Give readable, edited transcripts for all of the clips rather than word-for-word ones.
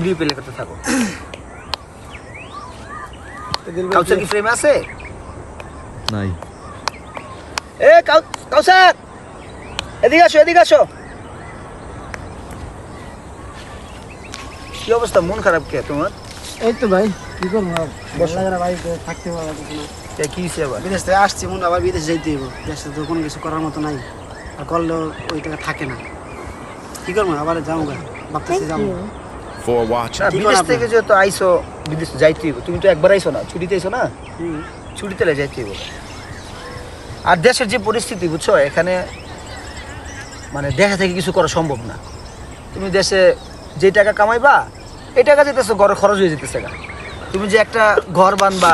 Video play করতে থাকো। কাউসার কি ফ্রেমে আছে? নাই। এ কাউসার এদিকে আসো, এদিকে আসো। কি অবস্থা, মন খারাপ কে তোমার? এই তো ভাই কি করবো বাড়িতে থাকতে পারবো না। কি হয়েছে আবার? বিদেশ থেকে আসছি, মনে আবার বিদেশ যাইতে হইব। দেশে তো কোনো কিছু করার মতো নাই, আর করলেও ওই টাকা থাকে না। কি করবো, আবার যাবো ভাবতেছি যাবো। For watching. না, বিদেশ থেকে যেহেতু আইসো, বিদেশ যাইতে হইব। তুমি তো একবার আইসো না, ছুটিতে আইসো না, ছুটিতে যাইতে হইব। আর দেশের যে পরিস্থিতি বুঝছো, এখানে মানে দেশে থেকে কিছু করা সম্ভব না। তুমি দেশে যে টাকা কামাইবা এই টাকা যেতেছে ঘরে খরচ হয়ে যেতেছে গা। তুমি যে একটা ঘর বানবা,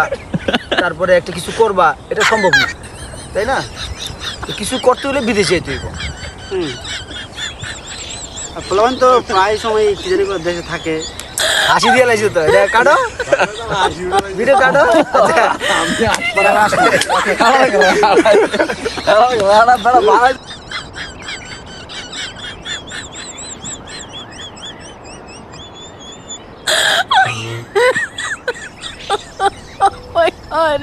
তারপরে একটা কিছু করবা, এটা সম্ভব না, তাই না? তো কিছু করতে হলে বিদেশে যেতে হইব। আর ফলবান তো প্রায় সময় কি জানি করে দেশে থাকে। হাসি দিয়ে লাইছো তো, এটা কাটো ভিডিও কাটো। Oh my god.